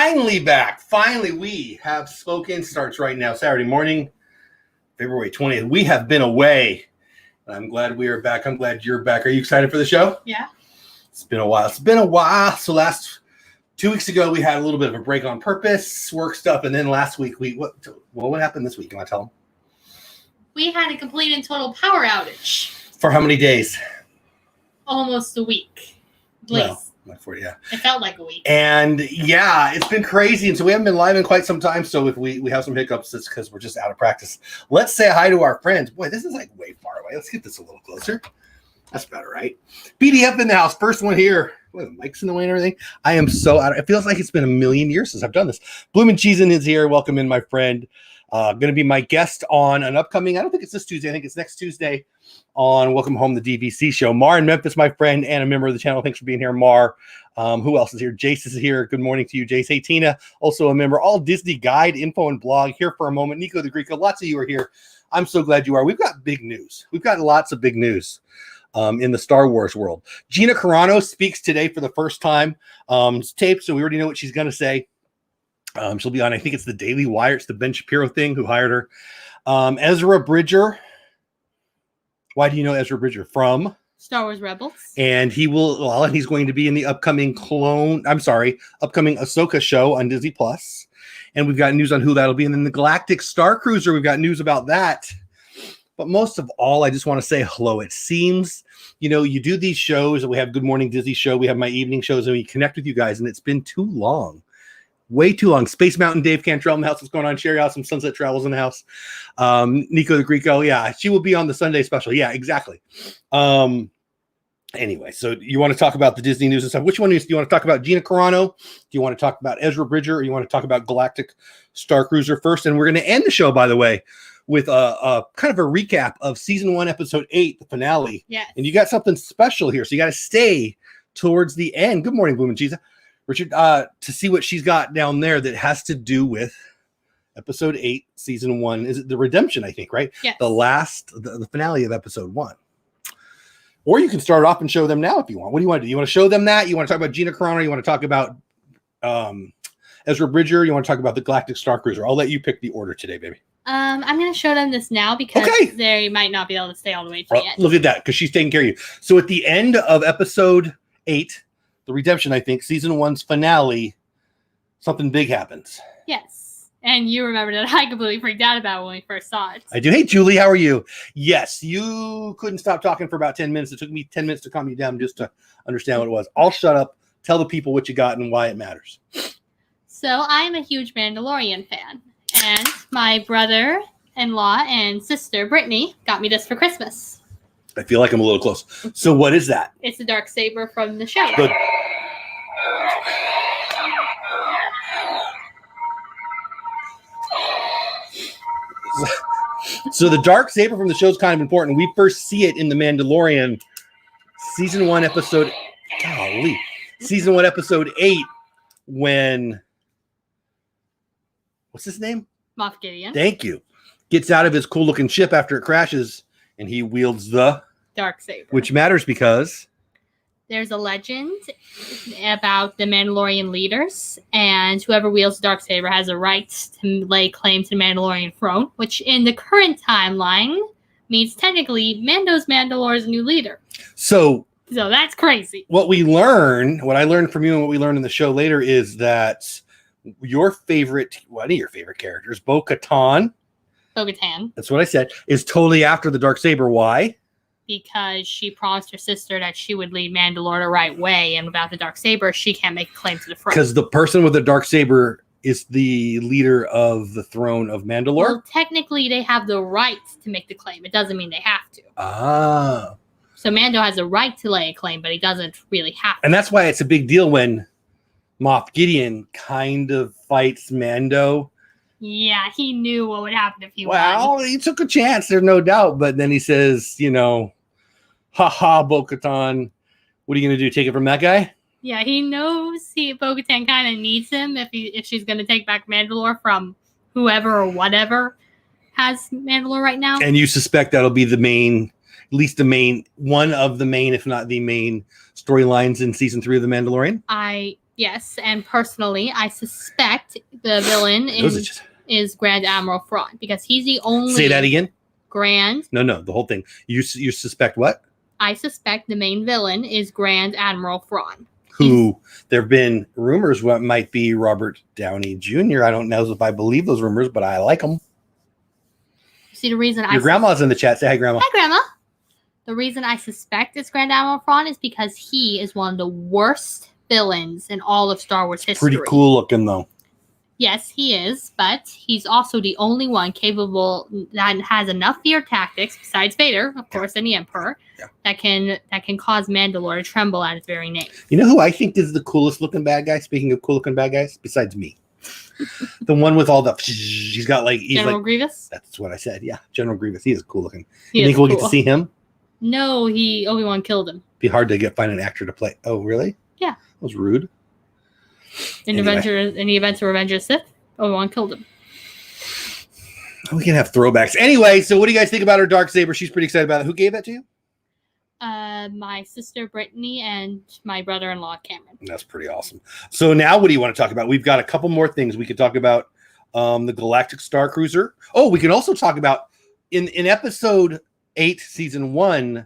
finally back. Finally, we have Spoken starts right now, Saturday morning, February 20th. We have been away. I'm glad we are back. I'm glad you're back. Are you excited for the show? Yeah. It's been a while. So last 2 weeks ago, we had a little bit of a break on purpose, work stuff. And then last week, what happened this week? Can I tell them? We had a complete and total power outage. For how many days? Almost a week. Well, like 40, yeah. It felt like a week. And yeah, it's been crazy. And so we haven't been live in quite some time. So if we have some hiccups, it's because we're just out of practice. Let's say hi to our friends. Boy, this is like way far away. Let's get this a little closer. That's better, right? PDF in the house. First one here. Boy, the mic's in the way and everything. I am so out of it. Feels like it's been a million years since I've done this. Bloomin' Cheesin' is here. Welcome in, my friend. Going to be my guest on an upcoming, I don't think it's this Tuesday. I think it's next Tuesday on Welcome Home, the DVC show. Mar in Memphis, my friend, and a member of the channel. Thanks for being here, Mar. Who else is here? Jace is here. Good morning to you, Jace. Hey, Tina, also a member. All Disney guide, info, and blog here for a moment. Nico the Greco, lots of you are here. I'm so glad you are. We've got big news. We've got lots of big news in the Star Wars world. Gina Carano speaks today for the first time. It's taped, so we already know what she's going to say. She'll be on, I think it's the Daily Wire. It's the Ben Shapiro thing who hired her. Ezra Bridger. Why do you know Ezra Bridger? From Star Wars Rebels. And he's going to be in the upcoming upcoming Ahsoka show on Disney Plus. And we've got news on who that'll be. And then the Galactic Star Cruiser, we've got news about that. But most of all, I just want to say hello. It seems, you do these shows, and we have Good Morning Disney show. We have my evening shows, and we connect with you guys, and it's been too long. Way too long. Space Mountain Dave Cantrell in the house. What's going on? Sherry Awesome Sunset Travels in the house. Nico the Greco. Yeah, she will be on the Sunday special. Yeah, exactly. Anyway, so you want to talk about the Disney news and stuff. Which one do you want to talk about? Gina Carano? Do you want to talk about Ezra Bridger? Or you want to talk about Galactic Star Cruiser first? And we're going to end the show, by the way, with a kind of a recap of season 1, episode 8, the finale. Yeah. And you got something special here. So you got to stay towards the end. Good morning, Bloomin' Cheese. Richard, to see what she's got down there that has to do with episode 8, season 1. Is it the redemption, I think, right? Yes. The finale of episode 1. Or you can start off and show them now if you want. What do you want to do? You want to show them that? You want to talk about Gina Carano? You want to talk about Ezra Bridger? You want to talk about the Galactic Star Cruiser? I'll let you pick the order today, baby. I'm going to show them this now because they might not be able to stay all the way to the end. Look at that, because she's taking care of you. So at the end of episode 8, the redemption, I think, season 1's finale, something big happens. Yes. And you remember that I completely freaked out about when we first saw it. I do. Hey, Julie, how are you? Yes, you couldn't stop talking for about 10 minutes. It took me 10 minutes to calm you down just to understand what it was. I'll shut up. Tell the people what you got and why it matters. So I'm a huge Mandalorian fan. And my brother-in-law and sister, Brittany, got me this for Christmas. I feel like I'm a little close. So what is that? It's the Darksaber from the show. So the Darksaber from the show is kind of important. We first see it in The Mandalorian, season 1, episode 8, when what's his name? Moff Gideon. Thank you. Gets out of his cool looking ship after it crashes, and he wields the Darksaber, which matters because there's a legend about the Mandalorian leaders, and whoever wields the Darksaber has a right to lay claim to the Mandalorian throne, which in the current timeline means technically Mando's Mandalore's new leader. So that's crazy. What I learned from you and what we learned in the show later is that one of your favorite characters, Bo-Katan, that's what I said, is totally after the Darksaber. Why? Because she promised her sister that she would lead Mandalore the right way, and without the Darksaber, she can't make a claim to the throne. Because the person with the Darksaber is the leader of the throne of Mandalore? Well, technically, they have the right to make the claim. It doesn't mean they have to. Ah. So Mando has a right to lay a claim, but he doesn't really have to. And that's why it's a big deal when Moff Gideon kind of fights Mando. Yeah, he knew what would happen if he won. Well, he took a chance, there's no doubt. But then he says, haha, Bo-Katan, what are you going to do? Take it from that guy? Yeah, he knows Bo-Katan kind of needs him if she's going to take back Mandalore from whoever or whatever has Mandalore right now. And you suspect that'll be one of the main, if not the main storylines in season 3 of The Mandalorian? I Yes, and personally, I suspect the villain is Grand Admiral Thrawn because he's the only. Say that again. Grand. No, the whole thing. You suspect what? I suspect the main villain is Grand Admiral Thrawn. Who there have been rumors what might be Robert Downey Jr. I don't know if I believe those rumors, but I like them. See, the reason Your grandma's in the chat. Say hi, Grandma. Hi, Grandma. The reason I suspect it's Grand Admiral Thrawn is because he is one of the worst villains in all of Star Wars history. Pretty cool looking, though. Yes, he is, but he's also the only one capable that has enough fear tactics, besides Vader, of course, and the Emperor, that can cause Mandalore to tremble at his very name. You know who I think is the coolest looking bad guy? Speaking of cool looking bad guys, besides me, the one with all the he's got like General Grievous. That's what I said. Yeah, General Grievous. He is cool looking. You think we'll get to see him? No, Obi-Wan killed him. Be hard to find an actor to play. Oh, really? Yeah. That was rude. In the events of Revenge of the Sith, Obi-Wan killed him. We can have throwbacks. Anyway, so what do you guys think about her Darksaber? She's pretty excited about it. Who gave that to you? My sister Brittany and my brother-in-law Cameron. That's pretty awesome. So now what do you want to talk about? We've got a couple more things. We could talk about the Galactic Star Cruiser. Oh, we can also talk about in episode 8, season 1,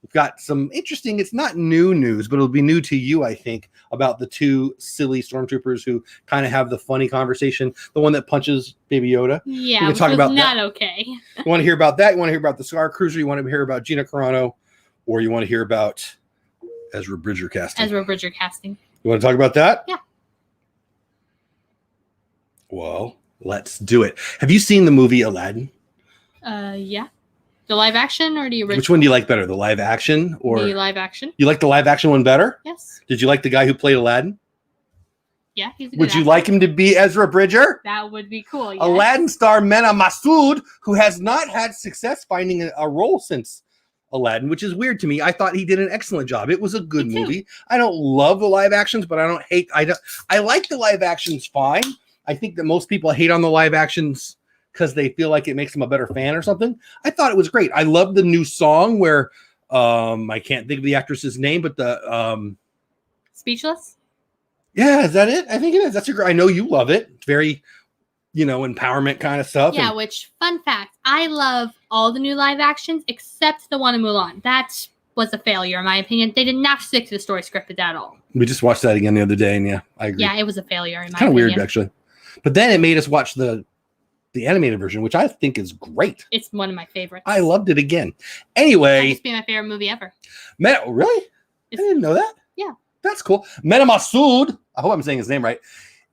we've got some interesting, it's not new news, but it'll be new to you, I think, about the two silly stormtroopers who kind of have the funny conversation. The one that punches Baby Yoda. Yeah, which was not okay. You want to hear about that? You want to hear about the Star Cruiser? You want to hear about Gina Carano? Or you want to hear about Ezra Bridger casting? Ezra Bridger casting. You want to talk about that? Yeah. Well, let's do it. Have you seen the movie Aladdin? Yeah. The live action or the original? Which one do you like better, the live action or the live action? You like the live action one better? Yes. Did you like the guy who played Aladdin? Yeah, he's a good Would you actor. like him to be Ezra Bridger? That would be cool. Yes. Aladdin star Mena Massoud, who has not had success finding a role since Aladdin, which is weird to me. I thought he did an excellent job. It was a good movie. I don't love the live actions, but I don't hate. I like the live actions fine. I think that most people hate on the live actions because they feel like it makes them a better fan or something. I thought it was great. I love the new song where I can't think of the actress's name, but the Speechless. Yeah, is that it? I think it is. I know you love it. It's very, empowerment kind of stuff. Yeah, which, fun fact, I love all the new live actions except the one in Mulan. That was a failure, in my opinion. They did not stick to the story script at all. We just watched that again the other day, and yeah, I agree. Yeah, it was a failure, in my opinion. Kind of weird, actually. But then it made us watch the animated version, which I think is great. It's one of my favorites. I loved it again. Anyway. That used to be my favorite movie ever. Really? I didn't know that. Yeah. That's cool. Mena Massoud, I hope I'm saying his name right,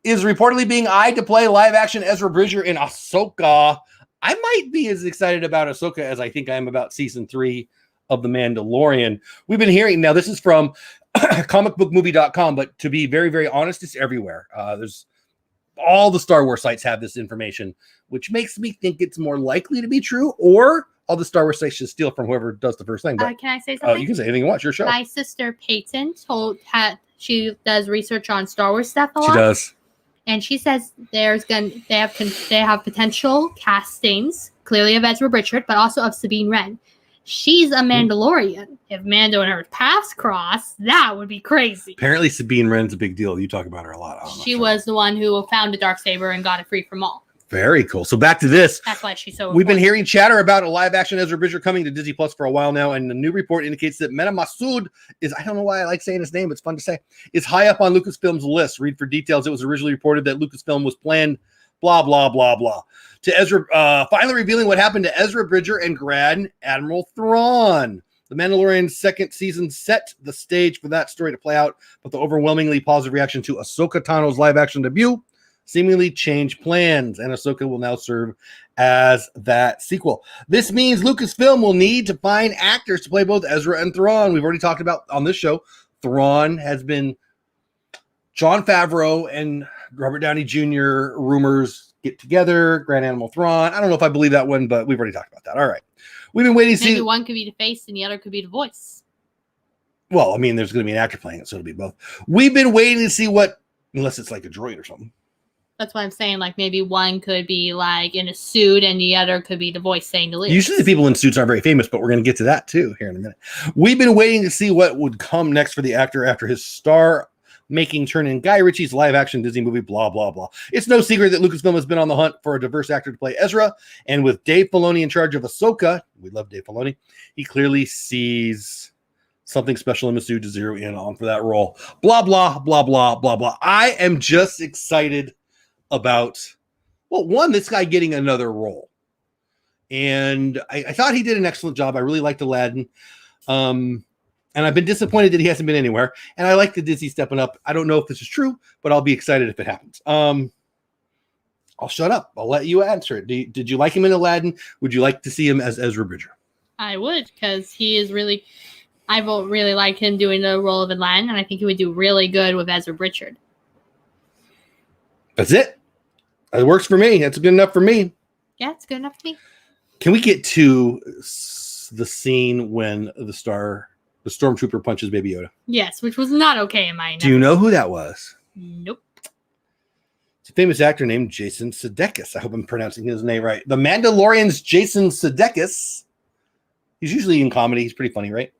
is reportedly being eyed to play live-action Ezra Bridger in Ahsoka. I might be as excited about Ahsoka as I think I am about season 3 of The Mandalorian. We've been hearing, now this is from comicbookmovie.com, but to be very, very honest, it's everywhere. There's all the Star Wars sites have this information, which makes me think it's more likely to be true, or all the Star Wars sites should steal from whoever does the first thing. But can I say something? You can say anything you want. Your show. My sister Peyton she does research on Star Wars stuff a lot. She does. And she says they have potential castings, clearly of Ezra Bridger, but also of Sabine Wren. She's a Mandalorian. If Mando and her paths cross, that would be crazy. Apparently Sabine Wren's a big deal. You talk about her a lot. She was the one who found the Darksaber and got it free from all. Very cool. So back to this. That's why she's so We've been hearing chatter about a live-action Ezra Bridger coming to Disney Plus for a while now, and the new report indicates that Mena Massoud is, I don't know why I like saying his name, it's fun to say, is high up on Lucasfilm's list. Read for details. It was originally reported that Lucasfilm was planned, blah, blah, blah, blah. To Ezra, finally revealing what happened to Ezra Bridger and Grand Admiral Thrawn. The Mandalorian's second season set the stage for that story to play out, but the overwhelmingly positive reaction to Ahsoka Tano's live-action debut seemingly changed plans, and Ahsoka will now serve as that sequel. This means Lucasfilm will need to find actors to play both Ezra and Thrawn. We've already talked about on this show, Thrawn has been Jon Favreau and Robert Downey Jr. rumors get together, Grand Admiral Thrawn. I don't know if I believe that one, but we've already talked about that. All right. We've been waiting to see. Maybe one could be the face and the other could be the voice. Well, I mean, there's going to be an actor playing it, so it'll be both. We've been waiting to see unless it's like a droid or something. That's what I'm saying. Like maybe one could be like in a suit and the other could be the voice saying the lyrics. Usually the people in suits aren't very famous, but we're going to get to that too here in a minute. We've been waiting to see what would come next for the actor after his star making turn in Guy Ritchie's live-action Disney movie, blah, blah, blah. It's no secret that Lucasfilm has been on the hunt for a diverse actor to play Ezra, and with Dave Filoni in charge of Ahsoka, we love Dave Filoni, he clearly sees something special in Masood to zero in on for that role. Blah, blah, blah, blah, blah, blah. I am just excited about, well, one, this guy getting another role. And I thought he did an excellent job. I really liked Aladdin. And I've been disappointed that he hasn't been anywhere. And I like the Disney stepping up. I don't know if this is true, but I'll be excited if it happens. I'll shut up. I'll let you answer it. Did you like him in Aladdin? Would you like to see him as Ezra Bridger? I would, because he is really... I really like him doing the role of Aladdin, and I think he would do really good with Ezra Bridger. That's it. It works for me. That's good enough for me. Yeah, it's good enough for me. Can we get to the scene when the stormtrooper punches Baby Yoda? Yes, which was not okay in my. Do you know who that was? Nope. It's a famous actor named Jason Sudeikis. I hope I'm pronouncing his name right. The Mandalorian's Jason Sudeikis. He's usually in comedy. He's pretty funny, right?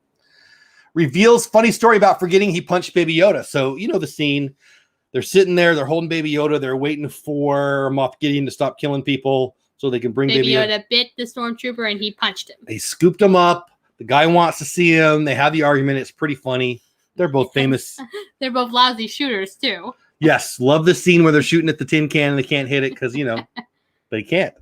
Reveals funny story about forgetting he punched Baby Yoda. So, you know the scene. They're sitting there. They're holding Baby Yoda. They're waiting for Moff Gideon to stop killing people so they can bring Baby Yoda. Bit the stormtrooper and he punched him. They scooped him up. The guy wants to see him. They have the argument. It's pretty funny. They're both famous. They're both lousy shooters, too. Yes. Love the scene where they're shooting at the tin can and they can't hit it because, you know, they can't.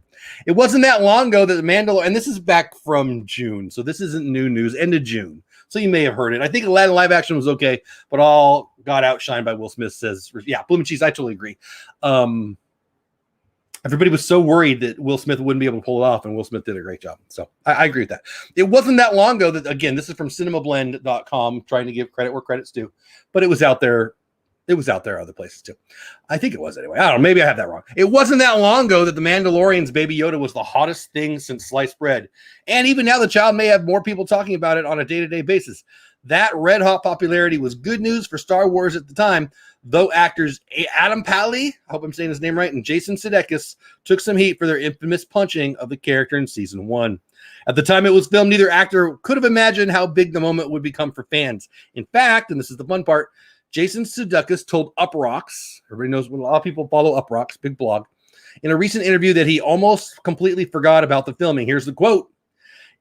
It wasn't that long ago that the Mandalorian, and this is back from June, so this isn't new news, end of June. So you may have heard it. I think Aladdin live action was okay, but all got outshined by Will Smith says, yeah, Bloom and Cheese, I totally agree. Everybody was so worried that Will Smith wouldn't be able to pull it off, and Will Smith did a great job. So I agree with that. It wasn't that long ago that, again, this is from cinemablend.com, trying to give credit where credit's due, but it was out there. It was out there other places too. I think it was anyway. I don't know. Maybe I have that wrong. It wasn't that long ago that the Mandalorian's Baby Yoda was the hottest thing since sliced bread. And even now the child may have more people talking about it on a day-to-day basis. That red hot popularity was good news for Star Wars at the time, though actors Adam Pally, I hope I'm saying his name right, and Jason Sudeikis took some heat for their infamous punching of the character in season 1. At the time it was filmed, neither actor could have imagined how big the moment would become for fans. In fact, and this is the fun part, Jason Sudeikis told Uprocks, everybody knows when a lot of people follow Uprocks, big blog, in a recent interview that he almost completely forgot about the filming. Here's the quote.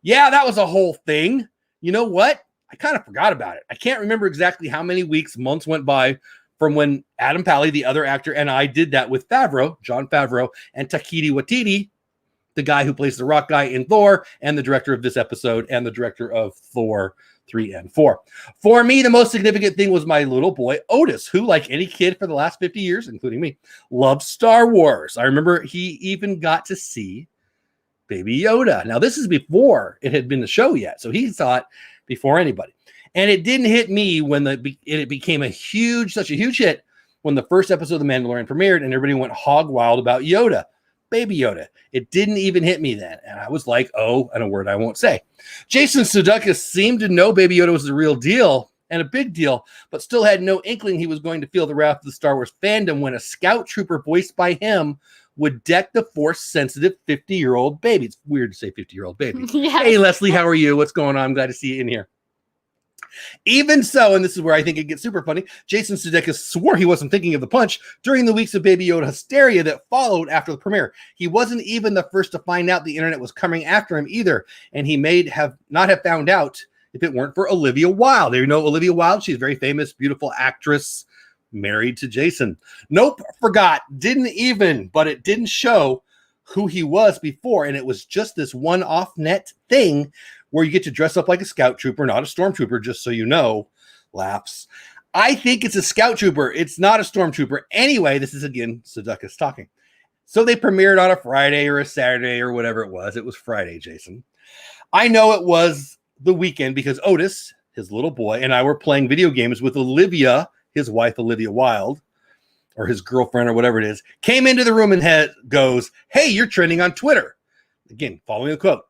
Yeah, that was a whole thing. You know what? I kind of forgot about it. I can't remember exactly how many weeks, months went by from when Adam Pally, the other actor, and I did that with Favreau, Jon Favreau, and Taika Waititi, the guy who plays the rock guy in Thor, and the director of this episode, and the director of Thor 3 and 4. For me, the most significant thing was my little boy, Otis, who, like any kid for the last 50 years, including me, loves Star Wars. I remember he even got to see Baby Yoda. Now, this is before it had been the show yet, so he saw it before anybody. And it didn't hit me when it became such a huge hit when the first episode of The Mandalorian premiered and everybody went hog wild about Yoda. Baby Yoda. It didn't even hit me then. And I was like, oh, and a word I won't say. Jason Sudeikis seemed to know Baby Yoda was the real deal and a big deal, but still had no inkling he was going to feel the wrath of the Star Wars fandom when a scout trooper voiced by him would deck the Force-sensitive 50-year-old baby. It's weird to say 50-year-old baby. Yes. Hey, Leslie, how are you? What's going on? I'm glad to see you in here. Even so, and this is where I think it gets super funny, Jason Sudeikis swore he wasn't thinking of the punch during the weeks of Baby Yoda hysteria that followed after the premiere. He wasn't even the first to find out the internet was coming after him either, and he may not have found out if it weren't for Olivia Wilde. You know Olivia Wilde? She's a very famous, beautiful actress married to Jason. Nope, forgot, didn't even, but it didn't show who he was before, and it was just this one off-net thing where you get to dress up like a scout trooper, not a stormtrooper, just so you know. Laughs. I think it's a scout trooper. It's not a stormtrooper. Anyway, this is, again, Sudeikis talking. So they premiered on a Friday or a Saturday or whatever it was. It was Friday, Jason. I know it was the weekend because Otis, his little boy, and I were playing video games with Olivia, his wife, Olivia Wilde, or his girlfriend or whatever it is, came into the room and goes, hey, you're trending on Twitter. Again, following a quote.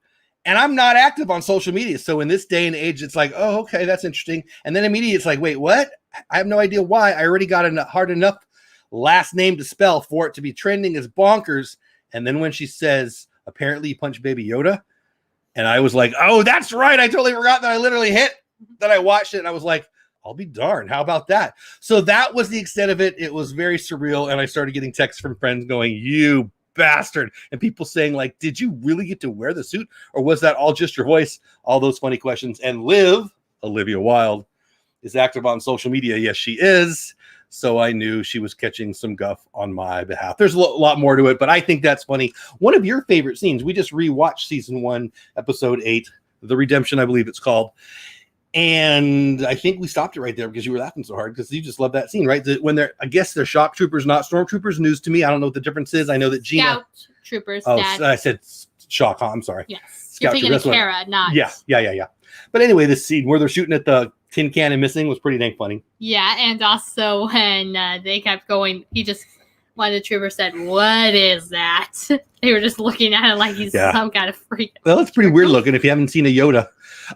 And I'm not active on social media. So in this day and age, it's like, oh, okay, that's interesting. And then immediately it's like, wait, what? I have no idea why. I already got a hard enough last name to spell for it to be trending as bonkers. And then when she says, apparently you punched Baby Yoda. And I was like, oh, that's right. I totally forgot that I literally hit, that I watched it. And I was like, I'll be darned. How about that? So that was the extent of it. It was very surreal. And I started getting texts from friends going, you bastard. And people saying like, did you really get to wear the suit? Or was that all just your voice? All those funny questions. And Olivia Wilde, is active on social media. Yes, she is. So I knew she was catching some guff on my behalf. There's a lot more to it, but I think that's funny. One of your favorite scenes, we just rewatched season 1, episode 8, The Redemption, I believe it's called. And I think we stopped it right there because you were laughing so hard because you just love that scene, right? When I guess they're shock troopers, not stormtroopers. News to me. I don't know what the difference is. I know that Gina. Scout troopers. Oh, Dad. I said shock. Huh? I'm sorry. Yes. Scout You're thinking of Kara, not. Yeah. But anyway, this scene where they're shooting at the tin can and missing was pretty dang funny. Yeah, and also when they kept going, one of the troopers said, "What is that?" They were just looking at it like he's some kind of freak. Well, it's pretty weird looking if you haven't seen a Yoda.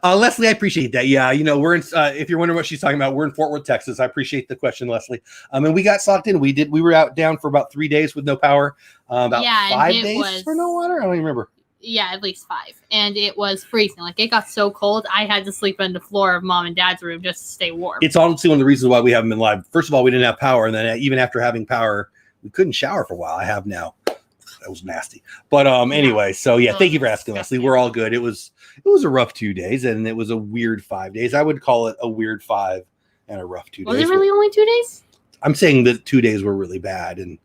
Leslie, I appreciate that. Yeah, we're in. If you're wondering what she's talking about, we're in Fort Worth, Texas. I appreciate the question, Leslie. And we got socked in. We were down for about 3 days with no power. About 5 days for no water. I don't even remember. Yeah, at least 5. And it was freezing. Like, it got so cold, I had to sleep on the floor of Mom and Dad's room just to stay warm. It's honestly one of the reasons why we haven't been live. First of all, we didn't have power. And then even after having power, we couldn't shower for a while. I have now. That was nasty. But anyway, so yeah, thank you for asking, Leslie. We're all good. It was a rough 2 days, and it was a weird 5 days. I would call it a weird 5 and a rough 2 days. Was it really only 2 days? I'm saying that 2 days were really bad, and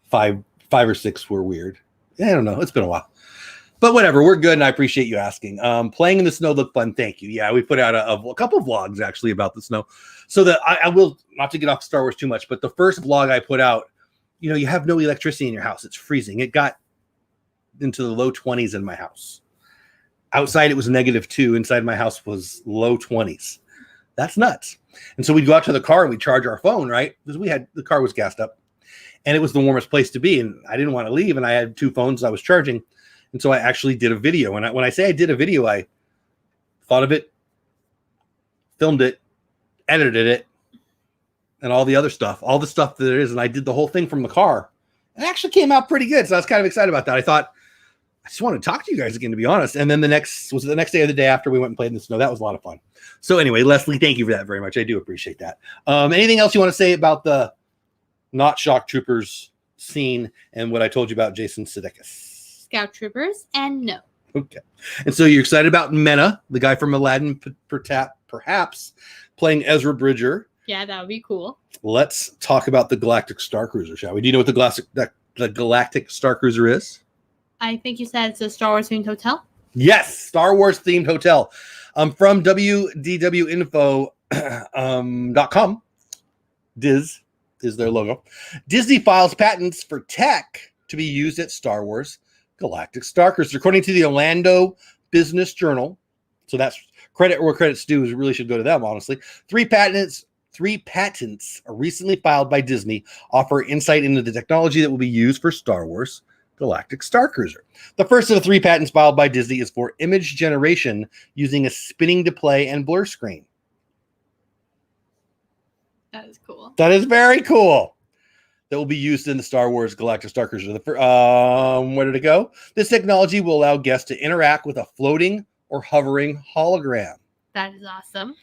five or 6 were weird. I don't know. It's been a while. But whatever, we're good, and I appreciate you asking. Playing in the snow looked fun. Thank you. Yeah, we put out a couple of vlogs, actually, about the snow. So that I will, not to get off Star Wars too much, but the first vlog I put out, you have no electricity in your house. It's freezing. It got into the low 20s in my house. Outside, it was -2. Inside my house was low 20s. That's nuts. And so we'd go out to the car and we'd charge our phone, right? Because the car was gassed up. And it was the warmest place to be. And I didn't want to leave. And I had 2 phones I was charging. And so I actually did a video. And when I say I did a video, I thought of it, filmed it, edited it, and all the other stuff, all the stuff that there is. And I did the whole thing from the car. It actually came out pretty good. So I was kind of excited about that. I thought, I just want to talk to you guys again, to be honest. And then the next day or the day after we went and played in the snow. That was a lot of fun. So anyway, Leslie, thank you for that very much. I do appreciate that. Anything else you want to say about the not shock troopers scene and what I told you about Jason Sudeikis? Scout troopers and no. Okay. And so you're excited about Mena, the guy from Aladdin, perhaps playing Ezra Bridger. Yeah, that would be cool. Let's talk about the Galactic Star Cruiser, shall we? Do you know what the Galactic Star Cruiser is? I think you said it's a Star Wars themed hotel. Yes, Star Wars themed hotel. From wdwinfo.com. Diz is their logo. Disney files patents for tech to be used at Star Wars Galactic Star Cruiser, according to the Orlando Business Journal. So that's credit where credit's due. Really should go to them, honestly. 3 patents are recently filed by Disney, offer insight into the technology that will be used for Star Wars Galactic Star Cruiser. The first of the 3 patents filed by Disney is for image generation using a spinning display and blur screen. That is cool. That is very cool. That will be used in the Star Wars Galactic Star Cruiser. Where did it go? This technology will allow guests to interact with a floating or hovering hologram. That is awesome.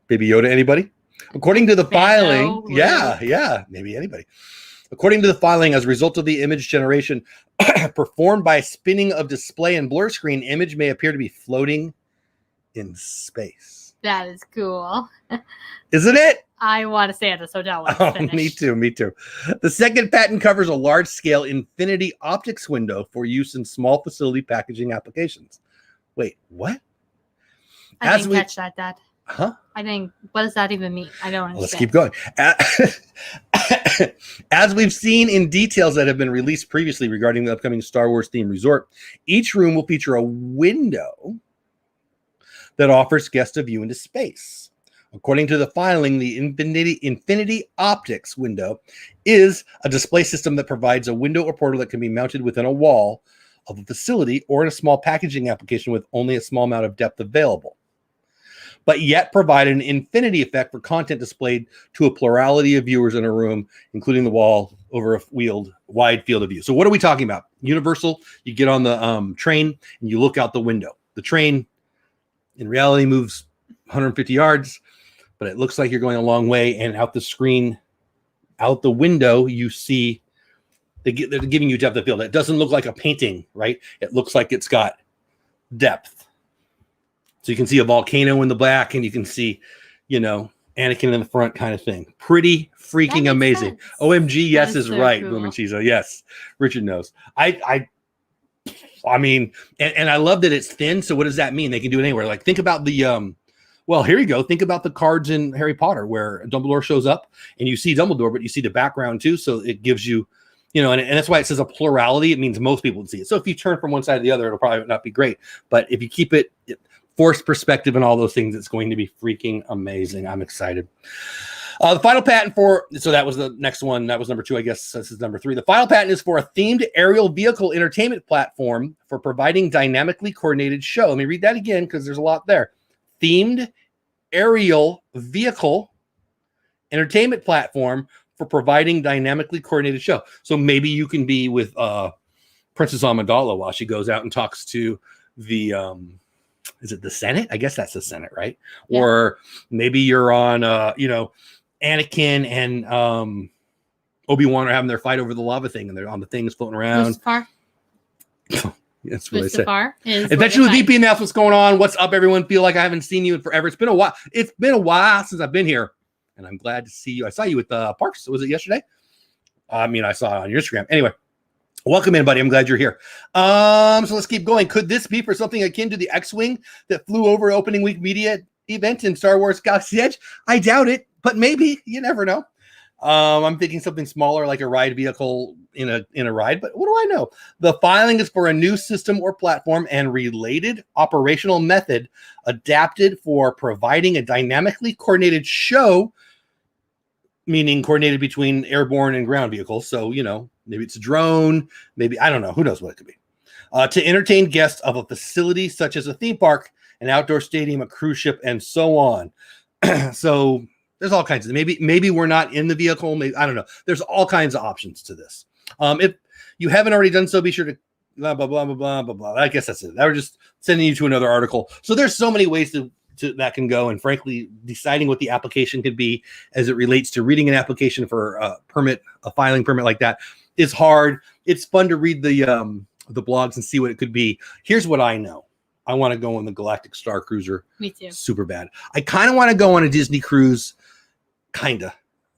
Baby Yoda, anybody? According to the filing, maybe anybody. According to the filing, as a result of the image generation performed by spinning of display and blur screen, image may appear to be floating in space. That is cool. Isn't it? I want to stay at this hotel when it's finished. Me too. The second patent covers a large-scale infinity optics window for use in small facility packaging applications. Wait, what? I didn't catch that, Dad. Huh? What does that even mean? I don't understand. Let's keep going. As we've seen in details that have been released previously regarding the upcoming Star Wars themed resort, each room will feature a window that offers guests a view into space. According to the filing, the Infinity Optics window is a display system that provides a window or portal that can be mounted within a wall of a facility or in a small packaging application with only a small amount of depth available, but yet provide an infinity effect for content displayed to a plurality of viewers in a room, including the wall over a wide field of view. So what are we talking about? Universal, you get on the train and you look out the window. The train in reality moves 150 yards, but it looks like you're going a long way. And out the screen, out the window, you see they're giving you depth of field. It doesn't look like a painting, right? It looks like it's got depth. So you can see a volcano in the back, and you can see, Anakin in the front, kind of thing. Pretty freaking amazing. Sense. OMG, yes is so right, cool. Boomer Chizo. Yes, Richard knows. I mean, and I love that it's thin. So what does that mean? They can do it anywhere. Like, think about the well, here you go. Think about the cards in Harry Potter where Dumbledore shows up and you see Dumbledore, but you see the background too. So it gives you, and that's why it says a plurality. It means most people would see it. So if you turn from one side to the other, it'll probably not be great. But if you keep it forced perspective and all those things, it's going to be freaking amazing. I'm excited. The final patent so that was the next one. That was number 2, I guess. This is number 3. The final patent is for a themed aerial vehicle entertainment platform for providing dynamically coordinated show. Let me read that again because there's a lot there. Themed aerial vehicle entertainment platform for providing dynamically coordinated show. So maybe you can be with Princess Amidala while she goes out and talks to the is it the Senate? I guess that's the Senate, right? Yeah. Or maybe you're on Anakin and Obi-Wan are having their fight over the lava thing, and they're on the things floating around. That's what I said. Adventure with VP, and that's what's going on. What's up, everyone? Feel like I haven't seen you in forever. It's been a while. It's been a while since I've been here, and I'm glad to see you. I saw you at the Parks. Was it yesterday? I mean, I saw it on your Instagram. Anyway, welcome in, buddy. I'm glad you're here. So let's keep going. Could this be for something akin to the X-Wing that flew over opening week media event in Star Wars Galaxy's Edge? I doubt it, but maybe. You never know. I'm thinking something smaller, like a ride vehicle in a ride, but what do I know? The filing is for a new system or platform and related operational method adapted for providing a dynamically coordinated show, meaning coordinated between airborne and ground vehicles. So, maybe it's a drone, maybe, I don't know, who knows what it could be. To entertain guests of a facility such as a theme park, an outdoor stadium, a cruise ship, and so on. So there's all kinds of, maybe we're not in the vehicle. Maybe, I don't know. There's all kinds of options to this. If you haven't already done so, be sure to blah, blah, blah, blah, blah, blah, blah. I guess that's it. I was just sending you to another article. So there's so many ways to that can go. And frankly, deciding what the application could be as it relates to reading an application for a filing permit like that is hard. It's fun to read the blogs and see what it could be. Here's what I know. I want to go on the Galactic Star Cruiser. Me too. Super bad. I kind of want to go on a Disney cruise. Kinda.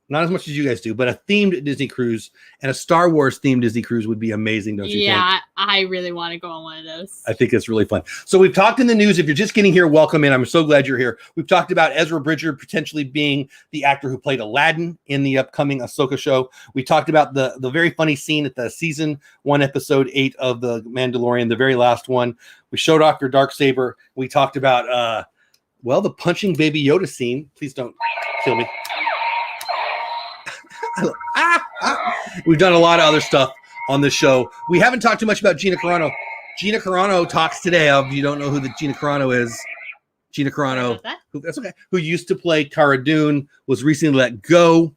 Not as much as you guys do, but a themed Disney cruise and a Star Wars themed Disney cruise would be amazing, don't you think? Yeah, I really want to go on one of those. I think it's really fun. So we've talked in the news. If you're just getting here, welcome in. I'm so glad you're here. We've talked about Ezra Bridger potentially being the actor who played Aladdin in the upcoming Ahsoka show. We talked about the very funny scene at the season 1, episode 8 of The Mandalorian, the very last one. We showed off your Darksaber. We talked about, the punching Baby Yoda scene. Please don't kill me. We've done a lot of other stuff on this show. We haven't talked too much about Gina Carano. Gina Carano talks today. If you don't know who the Gina Carano is, Gina Carano, that's okay, who used to play Cara Dune, was recently let go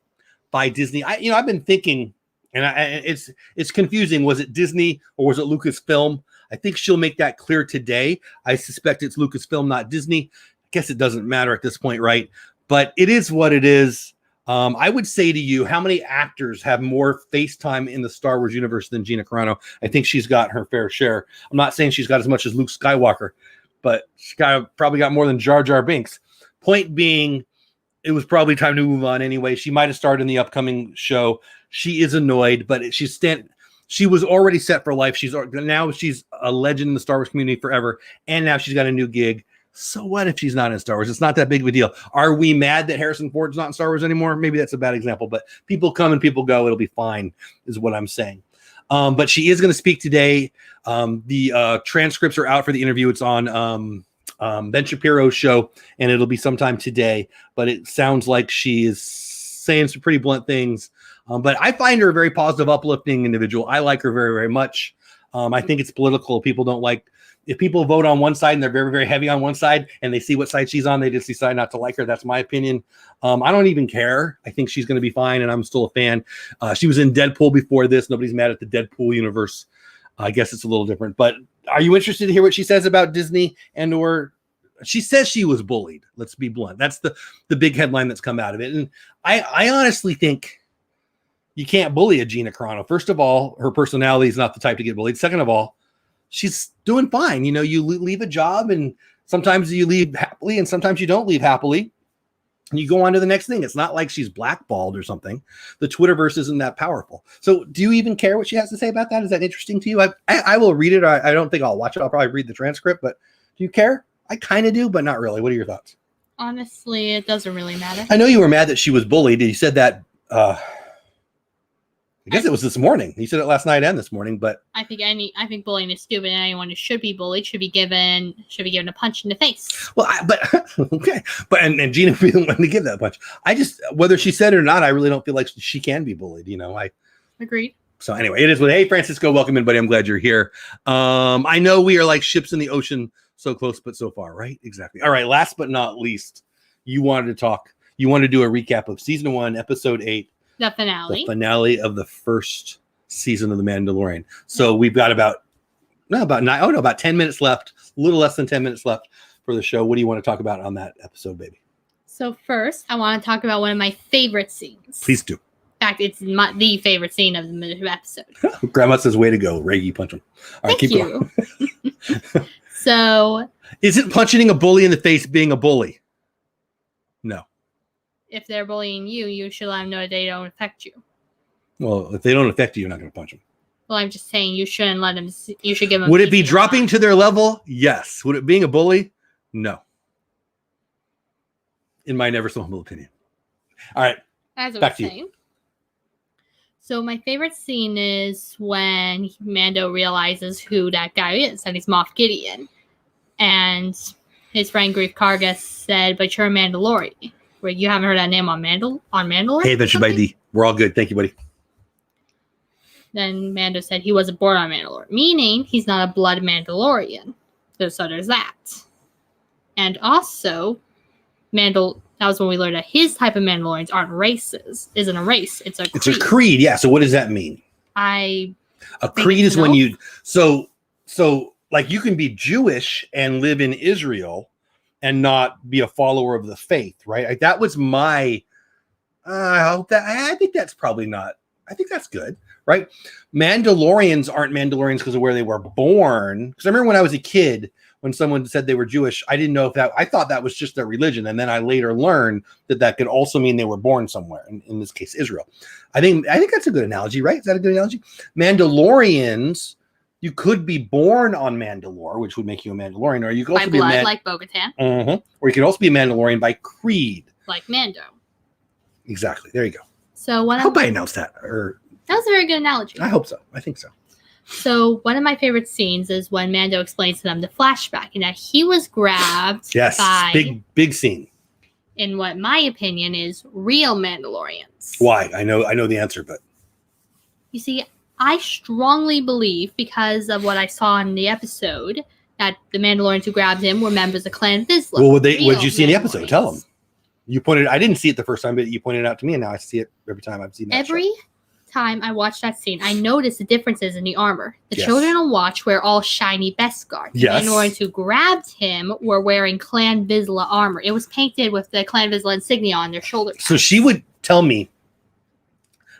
by Disney. I've been thinking, and it's confusing. Was it Disney or was it Lucasfilm? I think she'll make that clear today. I suspect it's Lucasfilm, not Disney. I guess it doesn't matter at this point, right? But it is what it is. I would say to you, how many actors have more face time in the Star Wars universe than Gina Carano? I think she's got her fair share. I'm not saying she's got as much as Luke Skywalker, but she probably got more than Jar Jar Binks. Point being, it was probably time to move on anyway. She might have started in the upcoming show. She is annoyed, but she was already set for life. She's a legend in the Star Wars community forever, and now she's got a new gig. So what if she's not in Star Wars? It's not that big of a deal. Are we mad that Harrison Ford's not in Star Wars anymore? Maybe that's a bad example, but people come and people go. It'll be fine, is what I'm saying. But she is going to speak today. The transcripts are out for the interview. It's on Ben Shapiro's show, and it'll be sometime today. But it sounds like she is saying some pretty blunt things. But I find her a very positive, uplifting individual. I like her very, very much. I think it's political. People don't like. If people vote on one side and they're very, very heavy on one side and they see what side she's on, they just decide not to like her. That's my opinion. I don't even care. I think she's going to be fine, and I'm still a fan. She was in Deadpool before this. Nobody's mad at the Deadpool universe. I guess it's a little different. But are you interested to hear what she says about Disney and or She says she was bullied. Let's be blunt. That's the big headline that's come out of it. And I honestly think you can't bully a Gina Carano. First of all, her personality is not the type to get bullied. Second of all, she's doing fine. You know, you leave a job and sometimes you leave happily and sometimes you don't leave happily. And you go on to the next thing. It's not like she's blackballed or something. The Twitterverse isn't that powerful. So do you even care what she has to say about that? Is that interesting to you? I will read it. I don't think I'll watch it. I'll probably read the transcript, but do you care? I kind of do, but not really. What are your thoughts? Honestly, it doesn't really matter. I know you were mad that she was bullied. You said that, I guess it was this morning. You said it last night and this morning, but I think bullying is stupid, and anyone who should be bullied should be given a punch in the face. well, okay, but and Gina be the one to give that punch. I just, whether she said it or not, I really don't feel like she can be bullied. You know, Agreed. So anyway, it is what. Hey, Francisco, welcome in, buddy. I'm glad you're here. I know we are like ships in the ocean, so close but so far, right? Exactly. All right. Last but not least, you wanted to do a recap of season 1, episode 8. The finale of the first season of The Mandalorian. So we've got about 10 minutes left, a little less than 10 minutes left for the show. What do you want to talk about on that episode, baby? So first, I want to talk about one of my favorite scenes. Please do. In fact, it's the favorite scene of the episode. Grandma says, way to go. Reggie, punch him. All right, Thank you. Going. So. Isn't punching a bully in the face being a bully? No. If they're bullying you, you should let them know they don't affect you. Well, if they don't affect you, you're not going to punch them. Well, I'm just saying you shouldn't let them. You should give them. Would it be dropping to their level? Yes. Would it being a bully? No. In my never so humble opinion. All right. As I was saying. So my favorite scene is when Mando realizes who that guy is, and he's Moff Gideon, and his friend Grief Karga said, "But you're a Mandalorian." Wait, you haven't heard that name on Mandalore? Hey, that's by D. We're all good. Thank you, buddy. Then Mando said he wasn't born on Mandalore, meaning he's not a blood Mandalorian. So there's that. And also, that was when we learned that his type of Mandalorians aren't races. Isn't a race. It's a creed. It's a creed, yeah. So what does that mean? A creed is when you... So like you can be Jewish and live in Israel and not be a follower of the faith, right? Like that was my, I think that's probably not, I think that's good, right? Mandalorians aren't Mandalorians because of where they were born. Because I remember when I was a kid, when someone said they were Jewish, I didn't know if I thought that was just their religion. And then I later learned that could also mean they were born somewhere, in this case, Israel. I think that's a good analogy, right? Is that a good analogy? Mandalorians, you could be born on Mandalore, which would make you a Mandalorian, or you could also by be blood, like Bo-Katan. Or you could also be a Mandalorian by creed, like Mando. Exactly. There you go. So I hope I announced that. That was a very good analogy. I hope so. I think so. So one of my favorite scenes is when Mando explains to them the flashback, and that he was grabbed. Yes, by big scene. In what my opinion is real Mandalorians. Why? I know the answer, but you see, I strongly believe, because of what I saw in the episode, that the Mandalorians who grabbed him were members of Clan Vizsla. Well, what did you see in the episode? Tell them. You pointed. I didn't see it the first time, but you pointed it out to me, and now I see it every time I've seen that. Every time I watch that scene, I notice the differences in the armor. The children on watch wear all shiny Beskar. The Mandalorians who grabbed him were wearing Clan Vizsla armor. It was painted with the Clan Vizsla insignia on their shoulders. So she would tell me.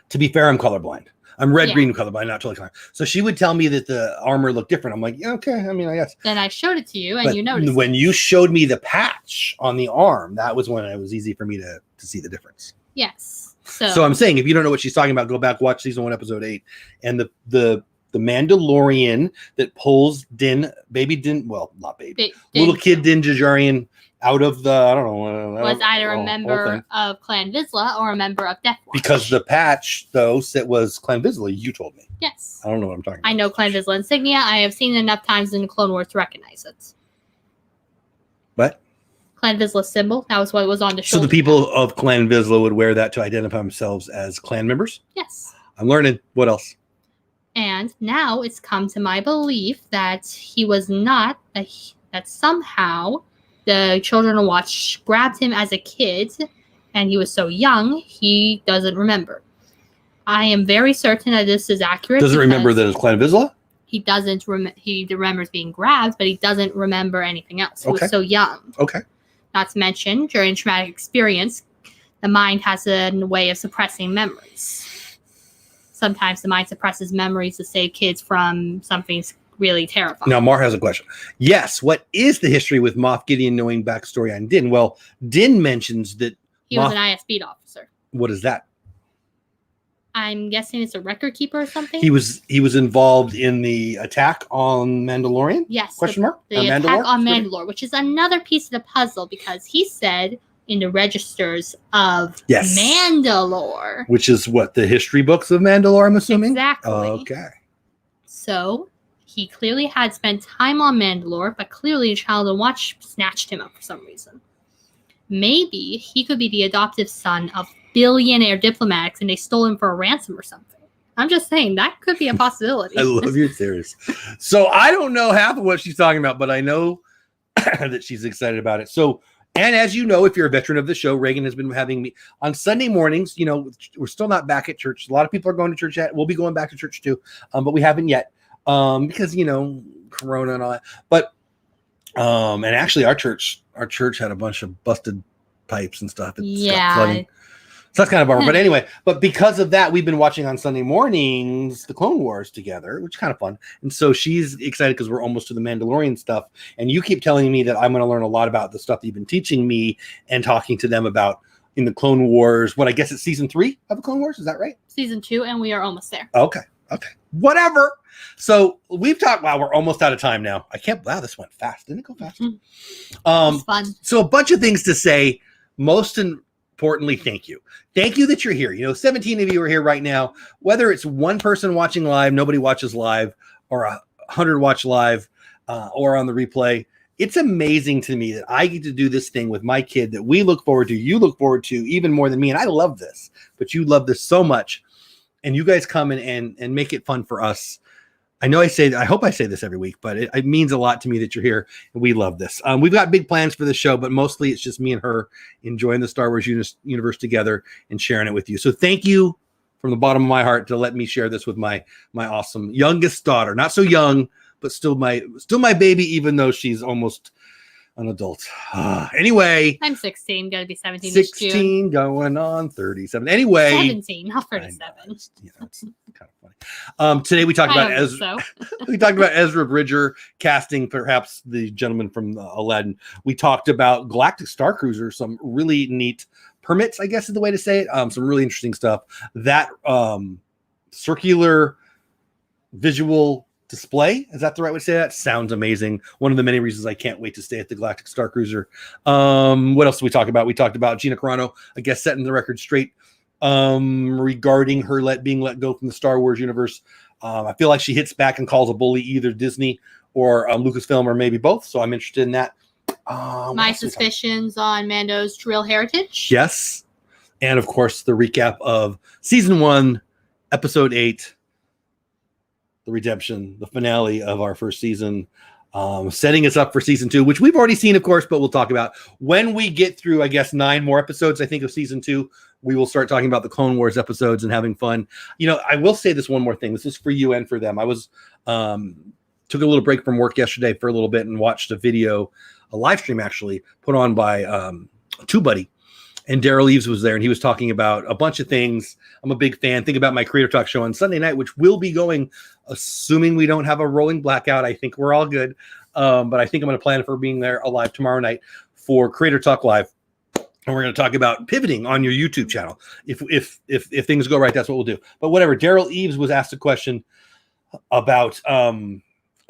To be fair, I'm colorblind. I'm red-green colorblind, not totally colorblind. So she would tell me that the armor looked different. I'm like, yeah, okay. I mean, I guess. Then I showed it to you, and you noticed. When you showed me the patch on the arm, that was when it was easy for me to see the difference. Yes. So I'm saying, if you don't know what she's talking about, go back, watch season 1, episode 8, and the Mandalorian that pulls baby Din, well, not baby, little kid Din Djarin out of the, I don't know. Was either a member of Clan Vizsla or a member of Death Watch. Because the patch, though, was Clan Vizsla, you told me. Yes. I don't know what I'm talking about. I know Clan Vizsla insignia. I have seen it enough times in the Clone Wars to recognize it. What? Clan Vizsla symbol. That was what was on the shoulder. So the people of Clan Vizsla would wear that to identify themselves as clan members? Yes. I'm learning. What else? And now it's come to my belief that he was not, that somehow the children on watch grabbed him as a kid, and he was so young, he doesn't remember. I am very certain that this is accurate. Doesn't remember that it's Clan Vizsla? he doesn't he remembers being grabbed, but he doesn't remember anything else. He was so young. Okay. Not to mention, during traumatic experience, the mind has a way of suppressing memories. Sometimes the mind suppresses memories to save kids from something really terrifying. Now, Mar has a question. Yes, what is the history with Moff Gideon knowing backstory on Din? Well, Din mentions that he was an ISB officer. What is that? I'm guessing it's a record keeper or something. He was involved in the attack on Mandalorian? Yes. Question mark? The attack on Mandalore, which is another piece of the puzzle because he said in the registers of Mandalore. Which is what, the history books of Mandalore, I'm assuming? Exactly. Okay. So he clearly had spent time on Mandalore, but clearly Child and Watch snatched him up for some reason. Maybe he could be the adoptive son of billionaire diplomats and they stole him for a ransom or something. I'm just saying that could be a possibility. I love your theories. So I don't know half of what she's talking about, but I know that she's excited about it. So, and as you know, if you're a veteran of the show, Reagan has been having me on Sunday mornings. You know, we're still not back at church. A lot of people are going to church yet. We'll be going back to church too, but we haven't yet because, you know, Corona and all that. But and actually our church had a bunch of busted pipes and stuff. It's got flooding. So that's kind of a bummer. But anyway, but because of that, we've been watching on Sunday mornings the Clone Wars together, which is kind of fun. And so she's excited because we're almost to the Mandalorian stuff. And you keep telling me that I'm going to learn a lot about the stuff that you've been teaching me and talking to them about in the Clone Wars. What I guess it's season 3 of the Clone Wars. Is that right? Season 2, and we are almost there. Okay. Whatever. So we've talked. Wow, we're almost out of time now. Wow, this went fast. Didn't it go fast? It was fun. So a bunch of things to say. Most importantly, thank you. Thank you that you're here. You know, 17 of you are here right now. Whether it's one person watching live, nobody watches live, or 100 watch live, or on the replay. It's amazing to me that I get to do this thing with my kid that we look forward to, you look forward to even more than me. And I love this, but you love this so much. And you guys come and make it fun for us. I hope I say this every week, but it means a lot to me that you're here and we love this. We've got big plans for the show, but mostly it's just me and her enjoying the Star Wars universe together and sharing it with you. So thank you from the bottom of my heart to let me share this with my awesome youngest daughter. Not so young, but still my baby, even though she's almost an adult. Anyway. I'm 16, going to be 17 16 June. going on 37. Anyway. 17, not 37. It's kind of funny. Today we talked about Ezra. We talked about Ezra Bridger casting perhaps the gentleman from Aladdin. We talked about Galactic Star Cruiser, some really neat permits, I guess is the way to say it. Some really interesting stuff. That circular visual display, is that the right way to say that? Sounds amazing. One of the many reasons I can't wait to stay at the Galactic Star Cruiser. What else did we talk about? We talked about Gina Carano, I guess, setting the record straight regarding her being let go from the Star Wars universe. I feel like she hits back and calls a bully either Disney or Lucasfilm or maybe both. So I'm interested in that. My suspicions on Mando's Trill heritage. Yes. And of course, the recap of season 1, episode 8, the redemption, the finale of our first season, setting us up for season 2, which we've already seen, of course, but we'll talk about when we get through, I guess, 9 more episodes, I think, of season 2. We will start talking about the Clone Wars episodes and having fun. You know, I will say this one more thing. This is for you and for them. I was took a little break from work yesterday for a little bit and watched a live stream actually put on by TubeBuddy. And Daryl Eves was there, and he was talking about a bunch of things. I'm a big fan. Think about my Creator Talk show on Sunday night, which will be going, assuming we don't have a rolling blackout. I think we're all good. But I think I'm going to plan for being there alive tomorrow night for Creator Talk Live. And we're going to talk about pivoting on your YouTube channel. If things go right, that's what we'll do. But whatever. Daryl Eves was asked a question about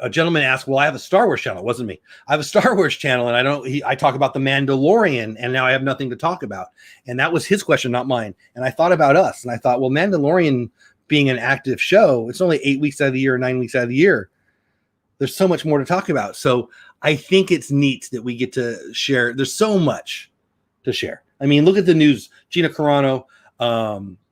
a gentleman asked, well, I have a Star Wars channel. It wasn't me. I have a Star Wars channel, and I talk about The Mandalorian, and now I have nothing to talk about. And that was his question, not mine. And I thought about us, and I thought, well, Mandalorian being an active show, it's only 8 weeks out of the year, 9 weeks out of the year. There's so much more to talk about. So I think it's neat that we get to share. There's so much to share. I mean, look at the news. Gina Carano,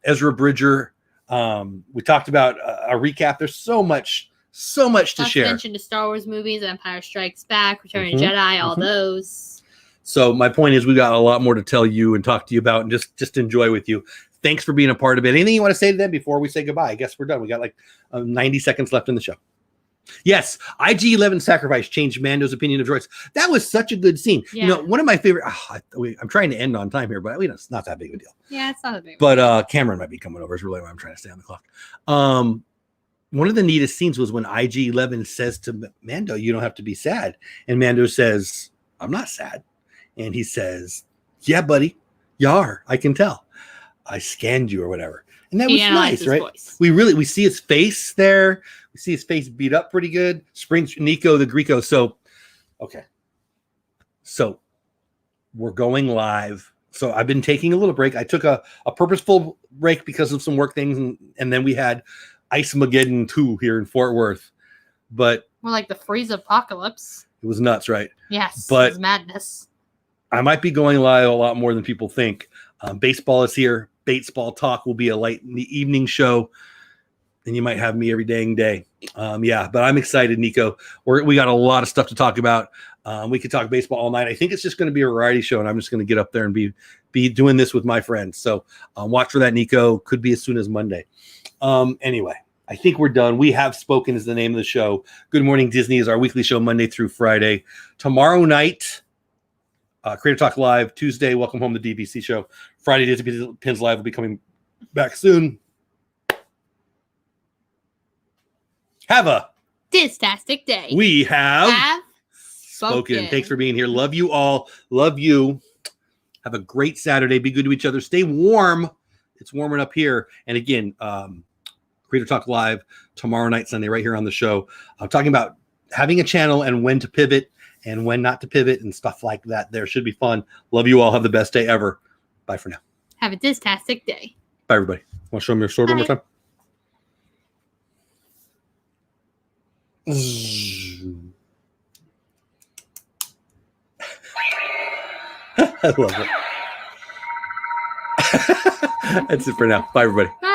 Ezra Bridger. We talked about a recap. There's so much to share. Mention the Star Wars movies, Empire Strikes Back, Return of the Jedi, all those. So my point is, we got a lot more to tell you and talk to you about, and just enjoy with you. Thanks for being a part of it. Anything you want to say to them before we say goodbye? I guess we're done. We got like 90 seconds left in the show. Yes, IG-11 sacrifice changed Mando's opinion of droids. That was such a good scene. Yeah. You know, one of my favorite. I'm trying to end on time here, but it's not that big of a deal. Yeah, it's not a big. But Cameron might be coming over. Is really why I'm trying to stay on the clock. One of the neatest scenes was when IG-11 says to Mando, "You don't have to be sad," and Mando says, "I'm not sad," and he says, "Yeah, buddy, you are. I can tell. I scanned you or whatever." And that was nice, right? Voice. We see his face there. We see his face beat up pretty good. Springs Nico the Greco. So, okay. So we're going live. So I've been taking a little break. I took a purposeful break because of some work things, and then we had Ice Mageddon 2 here in Fort Worth. But more like the freeze apocalypse. It was nuts, right? Yes, but it was madness. I might be going live a lot more than people think. Baseball is here. Baseball talk will be a light in the evening show, and you might have me every dang day. But I'm excited, Nico. We got a lot of stuff to talk about. We could talk baseball all night. I think it's just going to be a variety show, and I'm just going to get up there and be doing this with my friends. So watch for that, Nico. Could be as soon as Monday. Anyway, I think we're done. We Have Spoken is the name of the show. Good Morning Disney is our weekly show, Monday through Friday. Tomorrow night, Creator Talk Live. Tuesday, Welcome Home, the DVC show. Friday, Disney Pins Live will be coming back soon. Have a Distastic day. We have spoken. Thanks for being here. Love you all. Love you. Have a great Saturday. Be good to each other. Stay warm. It's warming up here. And again, Creator Talk Live tomorrow night, Sunday, right here on the show. I'm talking about having a channel and when to pivot and when not to pivot and stuff like that. There should be fun. Love you all. Have the best day ever. Bye for now. Have a distastic day. Bye, everybody. Want to show them your sword one more time? I love it. That's it for now. Bye, everybody. Bye.